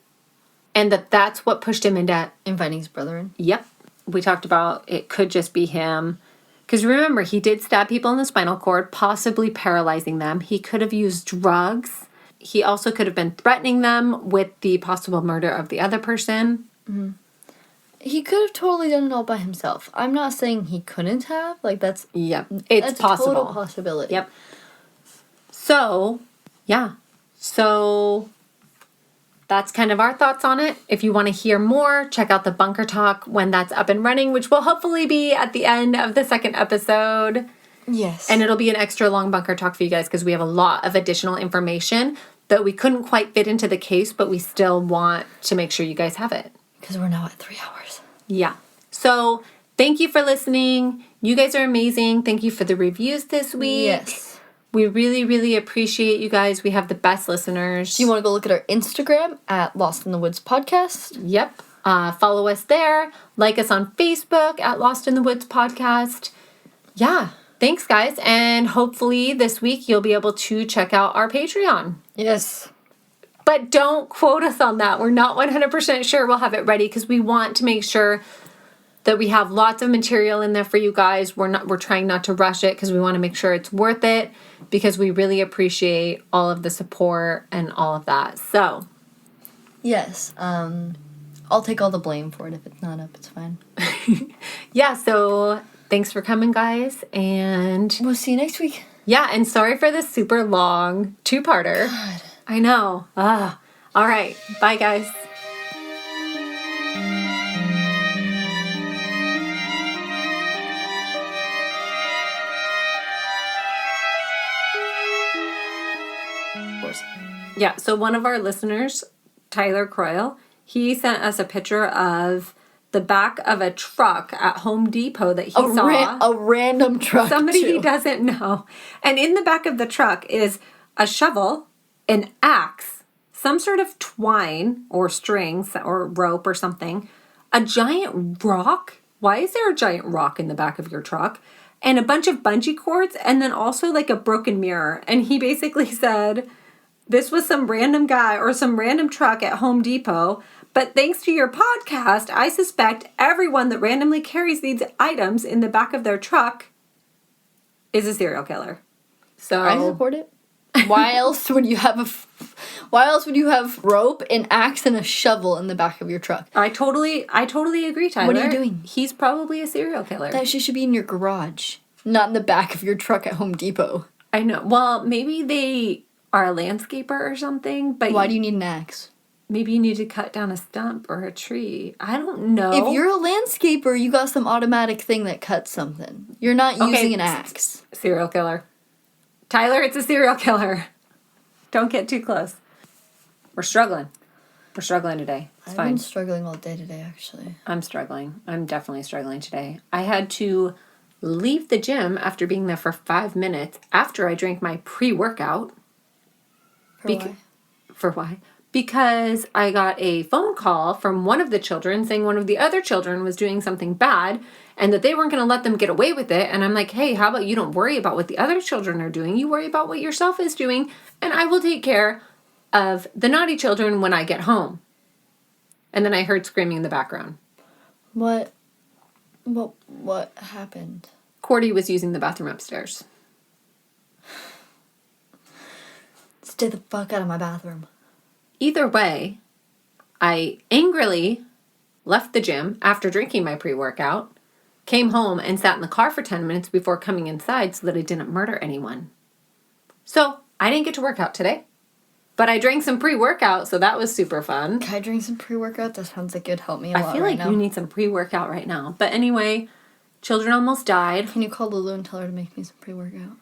and that's what pushed him into Inviting his brother in. Yep. We talked about it could just be him. Because remember, he did stab people in the spinal cord, possibly paralyzing them. He could have used drugs. He also could have been threatening them with the possible murder of the other person. Mm-hmm. He could have totally done it all by himself. I'm not saying he couldn't have. Like, that's... Yep. It's that's possible. A total possibility. Yep. So, yeah. So, that's kind of our thoughts on it. If you want to hear more, check out the Bunker Talk when that's up and running, which will hopefully be at the end of the second episode. Yes. And it'll be an extra long Bunker Talk for you guys because we have a lot of additional information that we couldn't quite fit into the case, but we still want to make sure you guys have it. Because we're now at 3 hours. Yeah. So, thank you for listening. You guys are amazing. Thank you for the reviews this week. Yes. We really, really appreciate you guys. We have the best listeners. Do you want to go look at our Instagram at Lost in the Woods Podcast? Yep. Follow us there. Like us on Facebook at Lost in the Woods Podcast. Yeah. Thanks, guys. And hopefully this week you'll be able to check out our Patreon. Yes. But don't quote us on that. We're not 100% sure we'll have it ready because we want to make sure that we have lots of material in there for you guys. We're trying not to rush it because we want to make sure it's worth it because we really appreciate all of the support and all of that. So, yes. I'll take all the blame for it. If it's not up, it's fine. yeah, so thanks for coming, guys, and we'll see you next week. Yeah, and sorry for this super long two-parter. God. I know. All right. Bye, guys. Yeah, so one of our listeners, Tyler Croyle, he sent us a picture of the back of a truck at Home Depot that he saw. A random truck, Somebody too. he doesn't know. And in the back of the truck is a shovel, an axe, some sort of twine or strings or rope or something, a giant rock. Why is there a giant rock in the back of your truck? And a bunch of bungee cords, and then also like a broken mirror. And he basically said, this was some random guy or some random truck at Home Depot, but thanks to your podcast, I suspect everyone that randomly carries these items in the back of their truck is a serial killer. So I support it. Why else would you have rope, an axe, and a shovel in the back of your truck? I totally agree, Tyler. What are you doing? He's probably a serial killer. That shit should be in your garage, not in the back of your truck at Home Depot. I know. Well, maybe they are a landscaper or something, but why do you need an axe? Maybe you need to cut down a stump or a tree. I don't know. If you're a landscaper, you got some automatic thing that cuts something. You're not using an axe. Serial killer. Tyler, it's a serial killer. Don't get too close. We're struggling. We're struggling today. It's fine. I've been struggling all day today, actually. I'm struggling. I'm definitely struggling today. I had to leave the gym after being there for 5 minutes after I drank my pre-workout. For why? Because I got a phone call from one of the children saying one of the other children was doing something bad and that they weren't going to let them get away with it. And I'm like, hey, how about you don't worry about what the other children are doing? You worry about what yourself is doing, and I will take care of the naughty children when I get home. And then I heard screaming in the background. What happened? Cordy was using the bathroom upstairs. Stay the fuck out of my bathroom. Either way, I angrily left the gym after drinking my pre-workout, came home and sat in the car for 10 minutes before coming inside so that I didn't murder anyone. So I didn't get to work out today, but I drank some pre-workout, so that was super fun. Can I drink some pre-workout? That sounds like it would help me a lot. I feel like you need some pre-workout right now. But anyway, children almost died. Can you call Lulu and tell her to make me some pre-workout?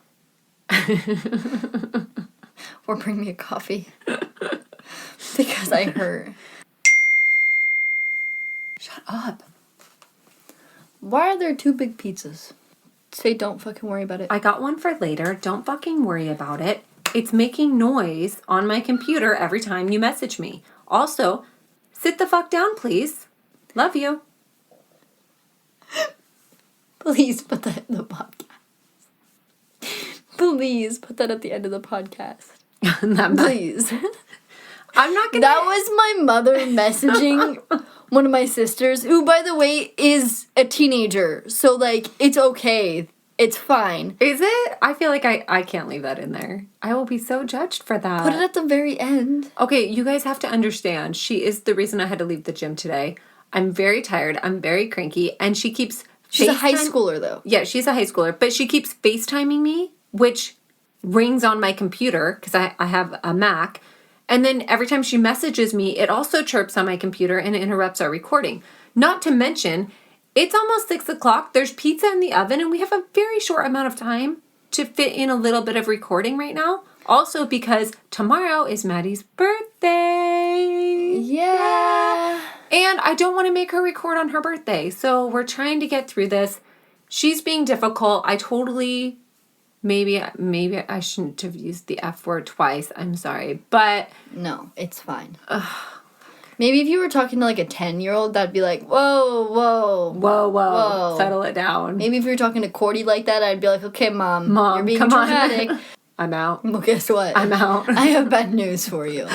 Or bring me a coffee. Because I hurt. Shut up. Why are there 2 big pizzas? Say don't fucking worry about it. I got one for later. Don't fucking worry about it. It's making noise on my computer every time you message me. Also, sit the fuck down, please. Love you. Please put that in the podcast. Please put that at the end of the podcast. Please. I'm not gonna... That was my mother messaging one of my sisters, who, by the way, is a teenager. So, like, it's okay. It's fine. Is it? I feel like I can't leave that in there. I will be so judged for that. Put it at the very end. Okay, you guys have to understand. She is the reason I had to leave the gym today. I'm very tired. I'm very cranky. And she keeps... She's a high schooler, though. Yeah, she's a high schooler. But she keeps FaceTiming me, which rings on my computer, because I have a Mac. And then every time she messages me, it also chirps on my computer and it interrupts our recording. Not to mention, it's almost 6 o'clock. There's pizza in the oven, and we have a very short amount of time to fit in a little bit of recording right now. Also, because tomorrow is Maddie's birthday. Yeah. And I don't want to make her record on her birthday. So we're trying to get through this. She's being difficult. I totally... Maybe I shouldn't have used the F word twice. I'm sorry. But... No, it's fine. Maybe if you were talking to, like, a 10-year-old, that'd be like, whoa. Settle it down. Maybe if you were talking to Cordy like that, I'd be like, okay, Mom, you're being come dramatic. On. I'm out. Well, guess what? I'm out. I have bad news for you.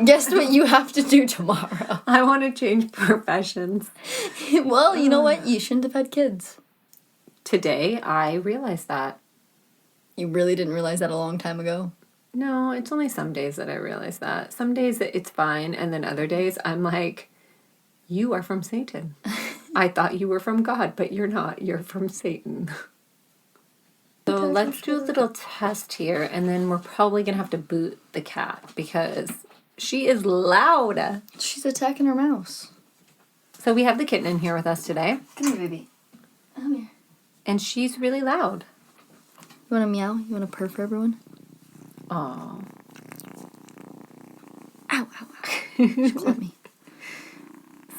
Guess what you have to do tomorrow? I want to change professions. Well, you know what? You shouldn't have had kids. Today, I realized that. You really didn't realize that a long time ago? No, it's only some days that I realize that. Some days it's fine, and then other days I'm like, you are from Satan. I thought you were from God, but you're not. You're from Satan. So let's do a little test here, and then we're probably going to have to boot the cat because she is loud. She's attacking her mouse. So we have the kitten in here with us today. Come here, baby. Come here. And she's really loud. You want to meow? You want to purr for everyone? Oh. Ow. She clawed me.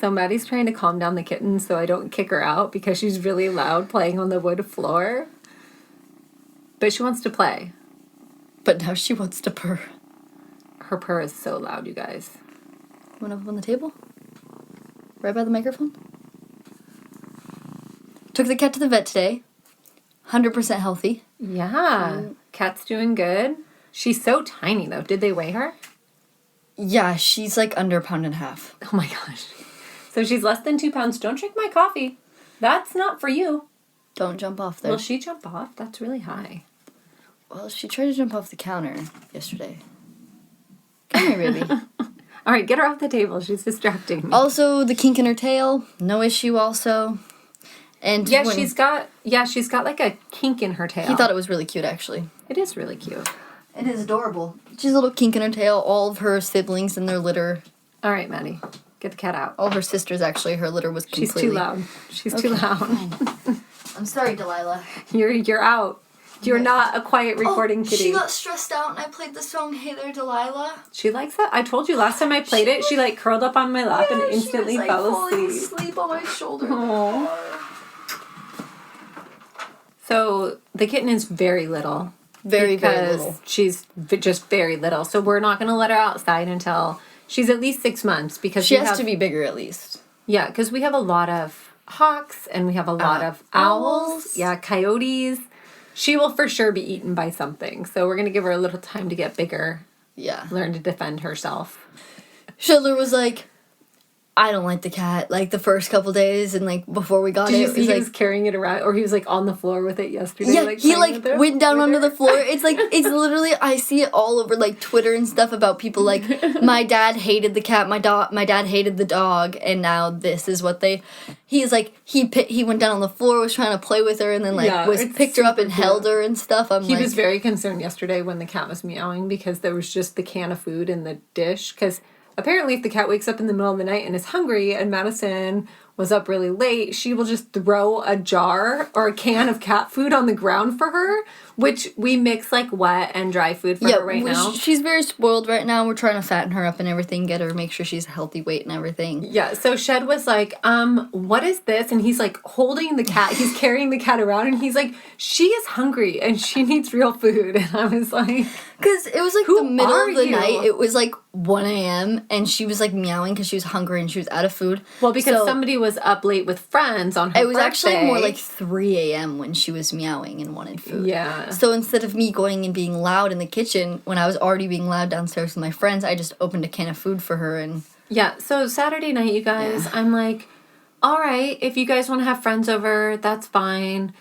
So Maddie's trying to calm down the kitten so I don't kick her out because she's really loud playing on the wood floor. But she wants to play. But now she wants to purr. Her purr is so loud, you guys. You want to up on the table? Right by the microphone? Took the cat to the vet today. 100% healthy. Yeah. Cat's doing good. She's so tiny, though. Did they weigh her? Yeah, she's like under 1.5 pounds. Oh my gosh. So she's less than 2 pounds. Don't drink my coffee. That's not for you. Don't jump off there. Will she jump off? That's really high. Well, she tried to jump off the counter yesterday. Come here, baby. All right, get her off the table. She's distracting me. Also, the kink in her tail. No issue also. And yeah, she's got like a kink in her tail. He thought it was really cute, actually. It is really cute. It is adorable. She's a little kink in her tail. All of her siblings in their litter. All right, Maddie. Get the cat out. All her sisters, actually. Her litter was completely... She's too loud. She's too loud. I'm sorry, Delilah. You're out. You're not a quiet recording kitty. She got stressed out and I played the song Hey There, Delilah. She likes that? I told you last time I played it, she like curled up on my lap and instantly she was, fell falling asleep. asleep on my shoulder. So the kitten is very little. Very little. She's just very little. So we're not going to let her outside until she's at least 6 months because she has to be bigger at least. Yeah, because we have a lot of hawks and we have a lot of owls. Yeah, coyotes. She will for sure be eaten by something. So we're going to give her a little time to get bigger. Yeah. Learn to defend herself. Schindler was like, I don't like the cat. Like, the first couple days and, like, before we got Did it, you it see was he like... was carrying it around, or he was, like, on the floor with it yesterday? Yeah, like, he, playing like, with it went down with onto her? the floor. It's, like, it's literally... I see it all over, like, Twitter and stuff about people, like, my dad hated the cat, my dad hated the dog, and now this is what they... He's, like, he went down on the floor, was trying to play with her, and then, like, picked her up and held her and stuff. He was very concerned yesterday when the cat was meowing because there was just the can of food in the dish, because... Apparently, if the cat wakes up in the middle of the night and is hungry, and Madison was up really late, she will just throw a jar or a can of cat food on the ground for her, which we mix, like, wet and dry food for her right now. She's very spoiled right now. We're trying to fatten her up and everything, make sure she's a healthy weight and everything. Yeah, so Shed was like, what is this? And he's, like, holding the cat. He's carrying the cat around, and he's like, she is hungry, and she needs real food. And I was like... Because it was, like, the middle of the night. It was, like, 1 a.m., and she was, like, meowing because she was hungry and she was out of food. Well, because somebody was up late with friends on her birthday. It was actually more like 3 a.m. when she was meowing and wanted food. Yeah. So instead of me going and being loud in the kitchen, when I was already being loud downstairs with my friends, I just opened a can of food for her and... Yeah, so Saturday night, you guys, I'm like, all right, if you guys want to have friends over, that's fine.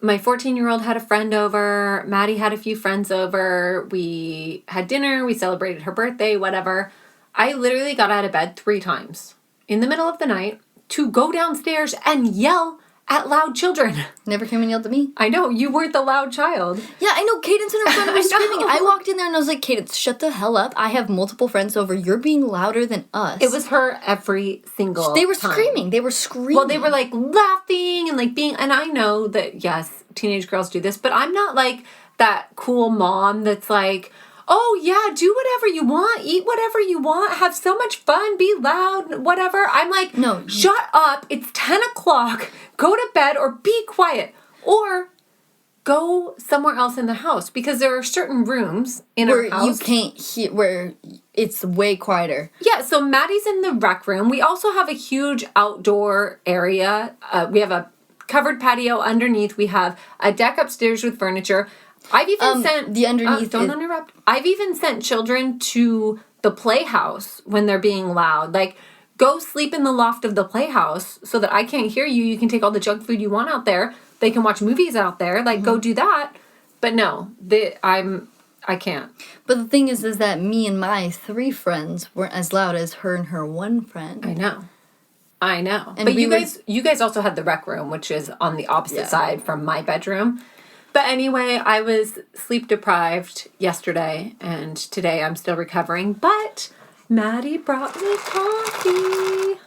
My 14-year-old had a friend over. Maddie had a few friends over. We had dinner. We celebrated her birthday, whatever. I literally got out of bed 3 times in the middle of the night to go downstairs and yell at loud children. Never came and yelled at me. I know, you weren't the loud child. Yeah, I know, Cadence in her front of me screaming. I walked in there and I was like, Cadence, shut the hell up. I have multiple friends over. You're being louder than us. It was her every single They were time. screaming. They were screaming. Well, they were, like, laughing and, like, being... And I know that, yes, teenage girls do this, but I'm not, like, that cool mom that's like... Oh, yeah, do whatever you want, eat whatever you want, have so much fun, be loud, whatever. I'm like, no, shut up, it's 10 o'clock, go to bed or be quiet. Or go somewhere else in the house, because there are certain rooms in our house. Where you can't hear, where it's way quieter. Yeah, so Maddie's in the rec room. We also have a huge outdoor area. We have a covered patio underneath. We have a deck upstairs with furniture. I've even sent... The underneath... don't interrupt. I've even sent children to the playhouse when they're being loud. Like, go sleep in the loft of the playhouse so that I can't hear you. You can take all the junk food you want out there. They can watch movies out there. Like, go do that. But no, I can't. But the thing is that me and my 3 friends weren't as loud as her and her 1 friend. I know. And but you guys also had the rec room, which is on the opposite side from my bedroom. But anyway, I was sleep deprived yesterday, and today I'm still recovering. But Maddie brought me coffee.